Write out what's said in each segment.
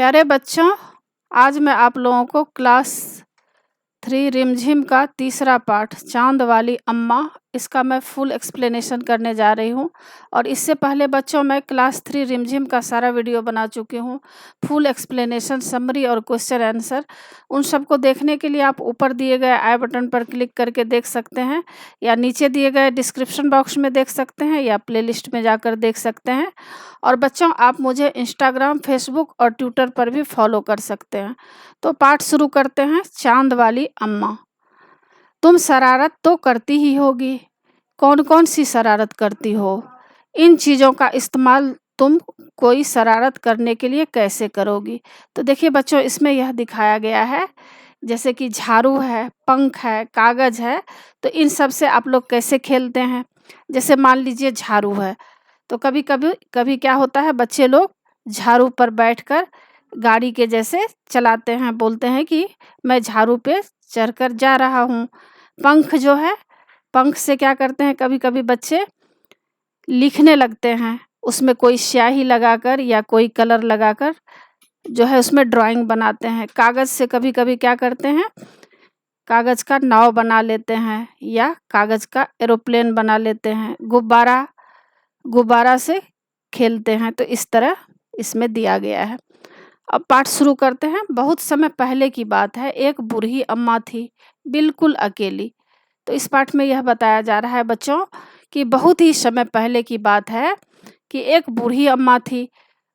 प्यारे बच्चों, आज मैं आप लोगों को क्लास 3 रिमझिम का तीसरा पाठ चाँद वाली अम्मा, इसका मैं फुल एक्सप्लेनेशन करने जा रही हूँ। और इससे पहले बच्चों मैं क्लास 3 रिमझिम का सारा वीडियो बना चुकी हूँ। फुल एक्सप्लेनेशन, समरी और क्वेश्चन आंसर, उन सबको देखने के लिए आप ऊपर दिए गए आई बटन पर क्लिक करके देख सकते हैं, या नीचे दिए गए डिस्क्रिप्शन बॉक्स में देख सकते हैं, या प्लेलिस्ट में जाकर देख सकते हैं। और बच्चों आप मुझे इंस्टाग्राम, फेसबुक और ट्विटर पर भी फॉलो कर सकते हैं। तो पाठ शुरू करते हैं। चाँद वाली अम्मा। तुम शरारत तो करती ही होगी। कौन कौन सी शरारत करती हो? इन चीज़ों का इस्तेमाल तुम कोई शरारत करने के लिए कैसे करोगी? तो देखिए बच्चों, इसमें यह दिखाया गया है, जैसे कि झाड़ू है, पंख है, कागज़ है, तो इन सब से आप लोग कैसे खेलते हैं। जैसे मान लीजिए झाड़ू है, तो कभी कभी कभी क्या होता है, बच्चे लोग झाड़ू पर बैठकर गाड़ी के जैसे चलाते हैं, बोलते हैं कि मैं झाड़ू पे चढ़कर जा रहा हूँ। पंख जो है, पंख से क्या करते हैं, कभी कभी बच्चे लिखने लगते हैं, उसमें कोई स्याही लगाकर या कोई कलर लगाकर जो है उसमें ड्राइंग बनाते हैं। कागज़ से कभी कभी क्या करते हैं, कागज़ का नाव बना लेते हैं या कागज़ का एरोप्लेन बना लेते हैं। गुब्बारा से खेलते हैं। तो इस तरह इसमें दिया गया है। अब पाठ शुरू करते हैं। बहुत समय पहले की बात है, एक बूढ़ी अम्मा थी, बिल्कुल अकेली। तो इस पाठ में यह बताया जा रहा है बच्चों कि बहुत ही समय पहले की बात है कि एक बूढ़ी अम्मा थी,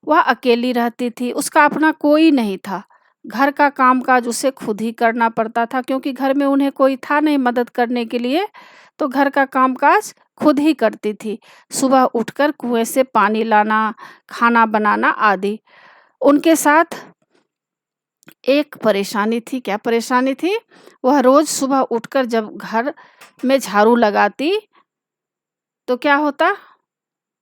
वह अकेली रहती थी, उसका अपना कोई नहीं था। घर का कामकाज उसे खुद ही करना पड़ता था, क्योंकि घर में उन्हें कोई था नहीं मदद करने के लिए, तो घर का कामकाज खुद ही करती थी। सुबह उठकर कुएं से पानी लाना, खाना बनाना आदि। उनके साथ एक परेशानी थी। क्या परेशानी थी? वह रोज सुबह उठकर जब घर में झाड़ू लगाती तो क्या होता,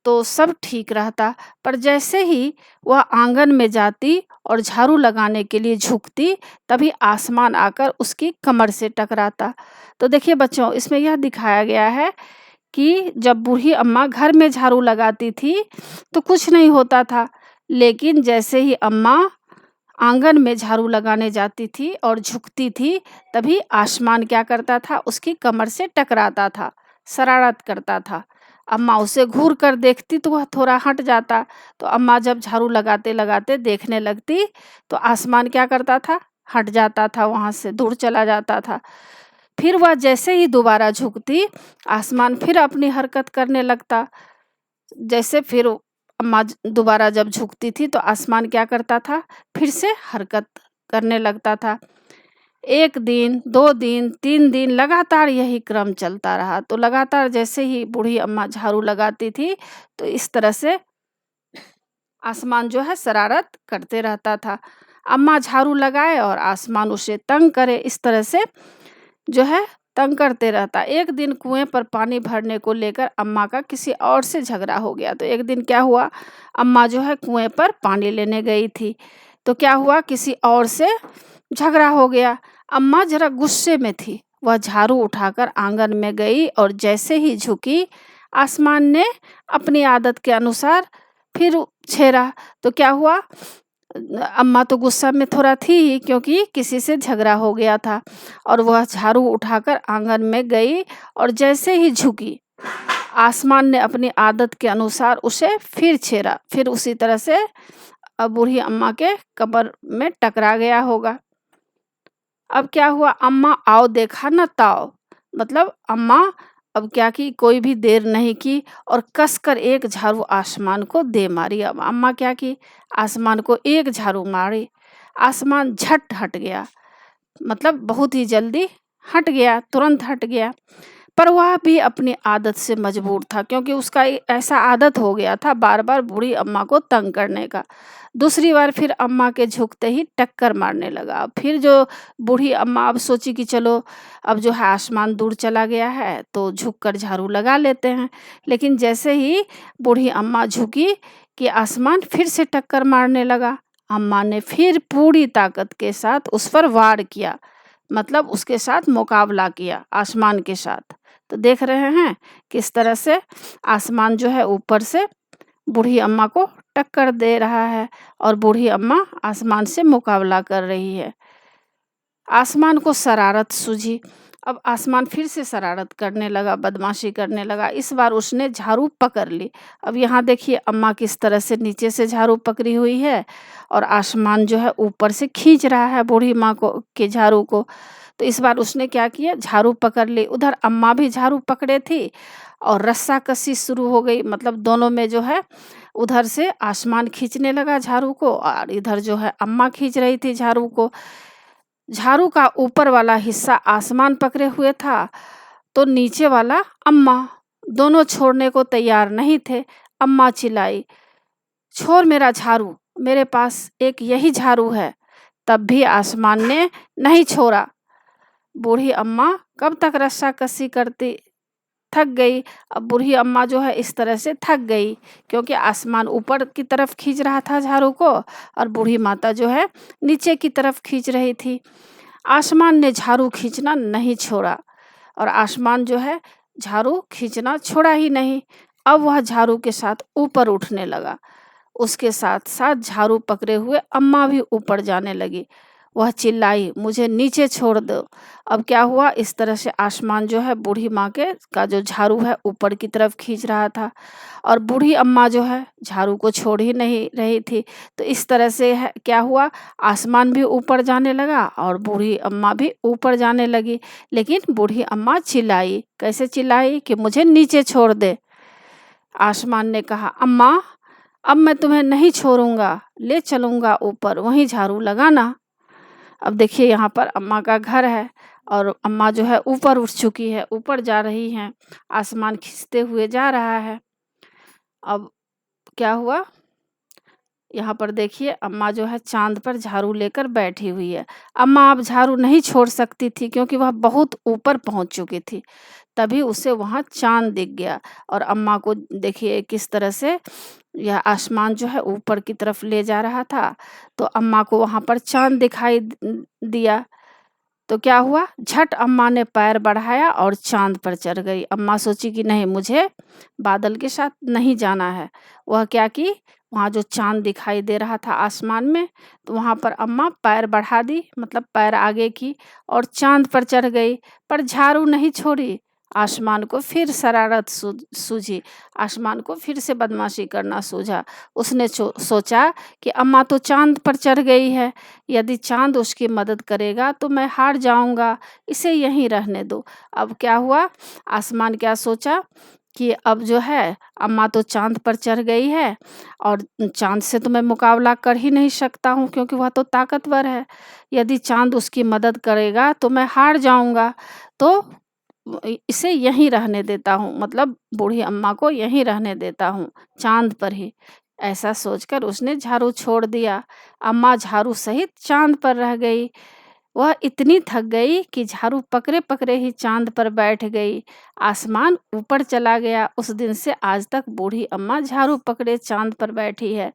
तो सब ठीक रहता। पर जैसे ही वह आंगन में जाती और झाड़ू लगाने के लिए झुकती, तभी आसमान आकर उसकी कमर से टकराता। तो देखिए बच्चों, इसमें यह दिखाया गया है कि जब बूढ़ी अम्मा घर में झाड़ू लगाती थी तो कुछ नहीं होता था, लेकिन जैसे ही अम्मा आंगन में झाड़ू लगाने जाती थी और झुकती थी, तभी आसमान क्या करता था, उसकी कमर से टकराता था, शरारत करता था। अम्मा उसे घूर कर देखती तो वह थोड़ा हट जाता। तो अम्मा जब झाड़ू लगाते लगाते देखने लगती तो आसमान क्या करता था, हट जाता था, वहाँ से दूर चला जाता था। फिर वह जैसे ही दोबारा झुकती, आसमान फिर अपनी हरकत करने लगता। जैसे फिर अम्मा दोबारा जब झुकती थी तो आसमान क्या करता था, फिर से हरकत करने लगता था। 1 दिन, 2 दिन, 3 दिन लगातार यही क्रम चलता रहा। तो लगातार जैसे ही बूढ़ी अम्मा झाड़ू लगाती थी तो इस तरह से आसमान जो है शरारत करते रहता था। अम्मा झाड़ू लगाए और आसमान उसे तंग करे, इस तरह से जो है तंग करते रहता। एक दिन कुएं पर पानी भरने को लेकर अम्मा का किसी और से झगड़ा हो गया। तो एक दिन क्या हुआ, अम्मा जो है कुएं पर पानी लेने गई थी, तो क्या हुआ, किसी और से झगड़ा हो गया। अम्मा जरा गुस्से में थी, वह झाड़ू उठाकर आंगन में गई और जैसे ही झुकी, आसमान ने अपनी आदत के अनुसार फिर छेड़ा। तो क्या हुआ, अम्मा तो गुस्सा में थोड़ा थी ही, क्योंकि किसी से झगड़ा हो गया था, और वह झाड़ू उठाकर आंगन में गई और जैसे ही झुकी, आसमान ने अपनी आदत के अनुसार उसे फिर छेड़ा। फिर उसी तरह से बूढ़ी अम्मा के कमर में टकरा गया होगा। अब क्या हुआ, अम्मा आओ देखा न ताओ, मतलब अम्मा अब क्या की, कोई भी देर नहीं की और कसकर एक झाड़ू आसमान को दे मारी। अब अम्मा क्या की, आसमान को एक झाड़ू मारी, आसमान झट हट गया, मतलब बहुत ही जल्दी हट गया, तुरंत हट गया। पर वह भी अपनी आदत से मजबूर था, क्योंकि उसका ऐसा आदत हो गया था बार बार बूढ़ी अम्मा को तंग करने का। दूसरी बार फिर अम्मा के झुकते ही टक्कर मारने लगा। फिर जो बूढ़ी अम्मा अब सोची कि चलो अब जो है आसमान दूर चला गया है तो झुककर झाड़ू लगा लेते हैं। लेकिन जैसे ही बूढ़ी अम्मा झुकी कि आसमान फिर से टक्कर मारने लगा। अम्मा ने फिर पूरी ताकत के साथ उस पर वार किया, मतलब उसके साथ मुकाबला किया आसमान के साथ। तो देख रहे हैं किस तरह से आसमान जो है ऊपर से बूढ़ी अम्मा को टक्कर दे रहा है और बूढ़ी अम्मा आसमान से मुकाबला कर रही है। आसमान को शरारत सूझी। अब आसमान फिर से शरारत करने लगा, बदमाशी करने लगा। इस बार उसने झाड़ू पकड़ ली। अब यहाँ देखिए अम्मा किस तरह से नीचे से झाड़ू पकड़ी हुई है और आसमान जो है ऊपर से खींच रहा है बूढ़ी माँ को के झाड़ू को। तो इस बार उसने क्या किया, झाड़ू पकड़ ली। उधर अम्मा भी झाड़ू पकड़े थी और रस्साकसी शुरू हो गई। मतलब दोनों में जो है, उधर से आसमान खींचने लगा झाड़ू को और इधर जो है अम्मा खींच रही थी झाड़ू को। झाड़ू का ऊपर वाला हिस्सा आसमान पकड़े हुए था तो नीचे वाला अम्मा। दोनों छोड़ने को तैयार नहीं थे। अम्मा चिल्लाई, छोड़ मेरा झाड़ू, मेरे पास एक यही झाड़ू है। तब भी आसमान ने नहीं छोड़ा। बूढ़ी अम्मा कब तक रस्साकसी करती, थक गई। अब बूढ़ी अम्मा जो है इस तरह से थक गई क्योंकि आसमान ऊपर की तरफ खींच रहा था झाड़ू को और बूढ़ी माता जो है नीचे की तरफ खींच रही थी। आसमान ने झाड़ू खींचना नहीं छोड़ा और आसमान जो है झाड़ू खींचना छोड़ा ही नहीं। अब वह झाड़ू के साथ ऊपर उठने लगा। उसके साथ साथ झाड़ू पकड़े हुए अम्मा भी ऊपर जाने लगी। वह चिल्लाई, मुझे नीचे छोड़ दो। अब क्या हुआ, इस तरह से आसमान जो है बूढ़ी माँ के का जो झाड़ू है ऊपर की तरफ खींच रहा था और बूढ़ी अम्मा जो है झाड़ू को छोड़ ही नहीं रही थी। तो इस तरह से है क्या हुआ, आसमान भी ऊपर जाने लगा और बूढ़ी अम्मा भी ऊपर जाने लगी। लेकिन बूढ़ी अम्मा चिल्लाई, कैसे चिल्लाई कि मुझे नीचे छोड़ दे। आसमान ने कहा, अम्मा अब मैं तुम्हें नहीं छोड़ूंगा, ले चलूंगा ऊपर, वहीं झाड़ू लगाना। अब देखिए यहाँ पर अम्मा का घर है और अम्मा जो है ऊपर उठ चुकी है, ऊपर जा रही हैं, आसमान खींचते हुए जा रहा है। अब क्या हुआ, यहाँ पर देखिए अम्मा जो है चांद पर झाड़ू लेकर बैठी हुई है। अम्मा अब झाड़ू नहीं छोड़ सकती थी क्योंकि वह बहुत ऊपर पहुंच चुकी थी। तभी उसे वहाँ चांद दिख गया और अम्मा को देखिए किस तरह से यह आसमान जो है ऊपर की तरफ ले जा रहा था। तो अम्मा को वहाँ पर चांद दिखाई दिया। तो क्या हुआ, झट अम्मा ने पैर बढ़ाया और चांद पर चढ़ गई। अम्मा सोची कि नहीं, मुझे बादल के साथ नहीं जाना है। वह क्या की, वहाँ जो चांद दिखाई दे रहा था आसमान में, तो वहाँ पर अम्मा पैर बढ़ा दी, मतलब पैर आगे की और चांद पर चढ़ गई। पर झाड़ू नहीं छोड़ी। आसमान को फिर शरारत सूझी, आसमान को फिर से बदमाशी करना सूझा। उसने सोचा कि अम्मा तो चांद पर चढ़ गई है, यदि चांद उसकी मदद करेगा तो मैं हार जाऊंगा, इसे यहीं रहने दो। अब क्या हुआ, आसमान क्या सोचा कि अब जो है अम्मा तो चांद पर चढ़ गई है और चांद से तो मैं मुकाबला कर ही नहीं सकता हूँ क्योंकि वह तो ताकतवर है। यदि चांद उसकी मदद करेगा तो मैं हार जाऊंगा, तो इसे यहीं रहने देता हूँ, मतलब बूढ़ी अम्मा को यहीं रहने देता हूँ, चांद पर ही। ऐसा सोचकर उसने झाड़ू छोड़ दिया। अम्मा झाड़ू सहित चांद पर रह गई। वह इतनी थक गई कि झाड़ू पकड़े पकड़े ही चांद पर बैठ गई। आसमान ऊपर चला गया। उस दिन से आज तक बूढ़ी अम्मा झाड़ू पकड़े चांद पर बैठी है।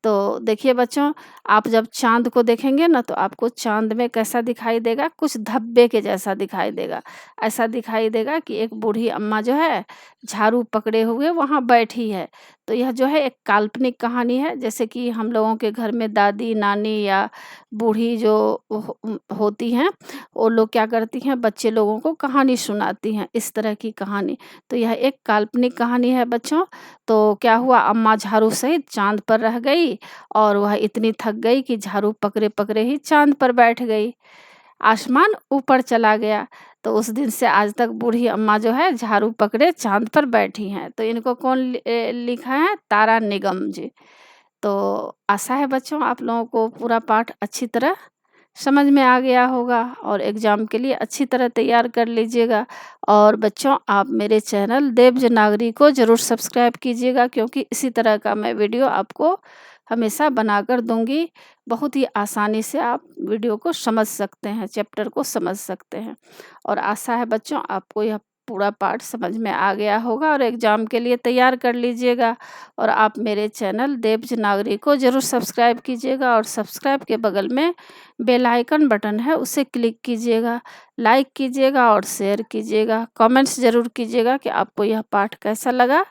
तो देखिए बच्चों, आप जब चांद को देखेंगे ना तो आपको चांद में कैसा दिखाई देगा, कुछ धब्बे के जैसा दिखाई देगा। ऐसा दिखाई देगा कि एक बूढ़ी अम्मा जो है झाड़ू पकड़े हुए वहाँ बैठी है। तो यह जो है एक काल्पनिक कहानी है, जैसे कि हम लोगों के घर में दादी नानी या बूढ़ी जो होती हैं, वो लोग क्या करती हैं, बच्चे लोगों को कहानी सुनाती हैं, इस तरह की कहानी। तो यह एक काल्पनिक कहानी है बच्चों। तो क्या हुआ, अम्मा झाड़ू सहित चांद पर रह गई और वह इतनी थक गई कि झाड़ू पकड़े पकड़े ही चांद पर बैठ गई। आसमान ऊपर चला गया। तो उस दिन से आज तक बूढ़ी अम्मा जो है झाड़ू पकड़े चांद पर बैठी हैं। तो इनको कौन लिखा है, तारा निगम जी। तो आशा है बच्चों आप लोगों को पूरा पाठ अच्छी तरह समझ में आ गया होगा और एग्ज़ाम के लिए अच्छी तरह तैयार कर लीजिएगा। और बच्चों आप मेरे चैनल देवज नागरी को ज़रूर सब्सक्राइब कीजिएगा क्योंकि इसी तरह का मैं वीडियो आपको हमेशा बनाकर दूंगी। बहुत ही आसानी से आप वीडियो को समझ सकते हैं, चैप्टर को समझ सकते हैं। और आशा है बच्चों आपको यह पूरा पाठ समझ में आ गया होगा और एग्ज़ाम के लिए तैयार कर लीजिएगा। और आप मेरे चैनल देवज नागरी को ज़रूर सब्सक्राइब कीजिएगा और सब्सक्राइब के बगल में बेल आइकन बटन है, उसे क्लिक कीजिएगा, लाइक कीजिएगा और शेयर कीजिएगा। कमेंट्स ज़रूर कीजिएगा कि आपको यह पाठ कैसा लगा।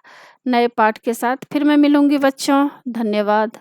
नए पाठ के साथ फिर मैं मिलूँगी बच्चों। धन्यवाद।